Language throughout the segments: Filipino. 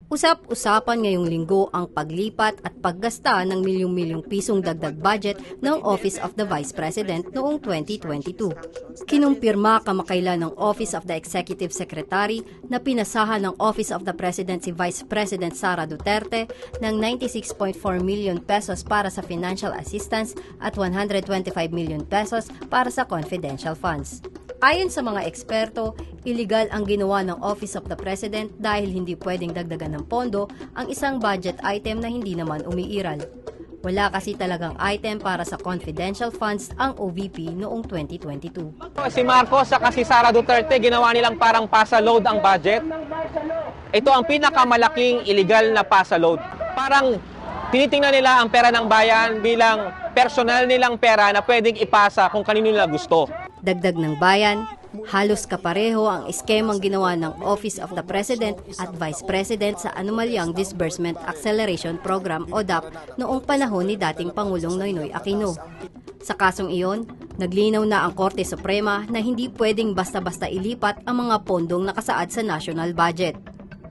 Usap-usapan ngayong linggo ang paglipat at paggasta ng milyong-milyong pisong dagdag budget ng Office of the Vice President noong 2022. Kinumpirma kamakailan ng Office of the Executive Secretary na pinasahan ng Office of the President si Vice President Sara Duterte ng 96.4 million pesos para sa financial assistance at 125 million pesos para sa confidential funds. Ayon sa mga eksperto, iligal ang ginawa ng Office of the President dahil hindi pwedeng dagdagan ng pondo ang isang budget item na hindi naman umiiral. Wala kasi talagang item para sa confidential funds ang OVP noong 2022. Si Marcos at si Sara Duterte, ginawa nilang parang pasa-load ang budget. Ito ang pinakamalaking illegal na pasa-load. Parang tinitingnan nila ang pera ng bayan bilang personal nilang pera na pwedeng ipasa kung kanino nila gusto. Dagdag ng bayan, halos kapareho ang eskemang ginawa ng Office of the President at Vice President sa Anomalyang Disbursement Acceleration Program o DAP noong panahon ni dating Pangulong Noynoy Aquino. Sa kasong iyon, naglinaw na ang Korte Suprema na hindi pwedeng basta-basta ilipat ang mga pondong nakasaad sa national budget.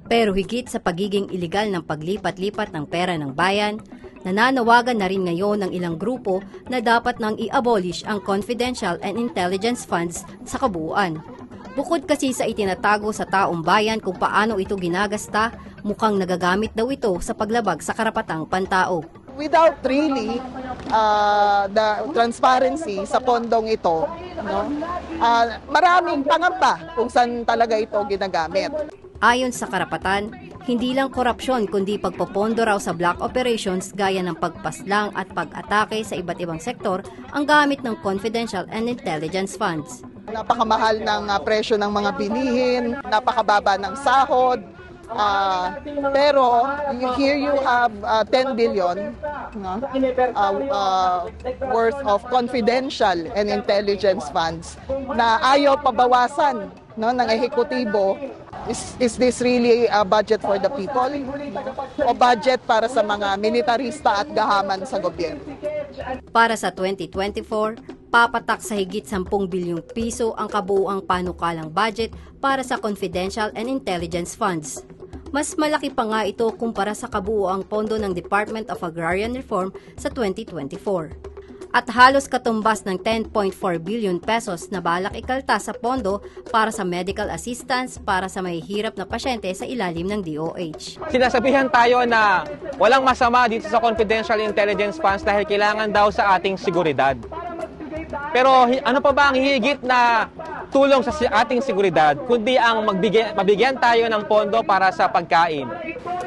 Pero higit sa pagiging iligal ng paglipat-lipat ng pera ng bayan, nananawagan na rin ngayon ng ilang grupo na dapat nang i-abolish ang confidential and intelligence funds sa kabuuan. Bukod kasi sa itinatago sa taong bayan kung paano ito ginagasta, mukhang nagagamit daw ito sa paglabag sa karapatang pantao. Without really the transparency sa pondong ito, no, maraming pangamba kung saan talaga ito ginagamit. Ayon sa karapatan, hindi lang korupsyon kundi pagpopondo raw sa black operations gaya ng pagpaslang at pag-atake sa iba't ibang sektor ang gamit ng confidential and intelligence funds. Napakamahal ng presyo ng mga bilihin, napakababa ng sahod, pero here you have 10 billion no, worth of confidential and intelligence funds na ayaw pabawasan no, ng ehekutibo. Is this really a budget for the people? O budget para sa mga militarista at gahaman sa gobyerno? Para sa 2024, papatak sa higit 10 bilyong piso ang kabuuang panukalang budget para sa confidential and intelligence funds. Mas malaki pa nga ito kumpara sa kabuuang pondo ng Department of Agrarian Reform sa 2024. At halos katumbas ng 10.4 billion pesos na balak ikalta sa pondo para sa medical assistance para sa mahihirap na pasyente sa ilalim ng DOH. Sinasabihan tayo na walang masama dito sa confidential intelligence funds dahil kailangan daw sa ating seguridad. Pero ano pa ba ang higit na tulong sa ating seguridad kundi ang mabigyan tayo ng pondo para sa pagkain,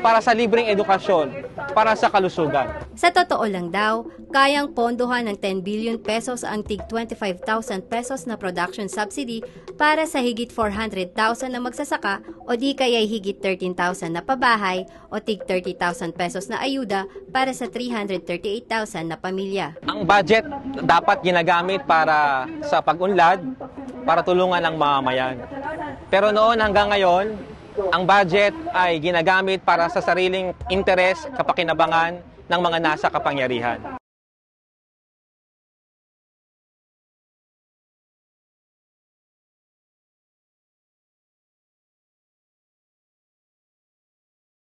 para sa libreng edukasyon, para sa kalusugan. Sa totoo lang daw, kayang pondohan ng 10 billion pesos ang tig 25,000 pesos na production subsidy para sa higit 400,000 na magsasaka o di kaya'y higit 13,000 na pabahay o tig 30,000 pesos na ayuda para sa 338,000 na pamilya. Ang budget dapat ginagamit para sa pag-unlad, para tulungan ang mamamayan. Pero noon hanggang ngayon, ang budget ay ginagamit para sa sariling interes, kapakinabangan ng mga nasa kapangyarihan.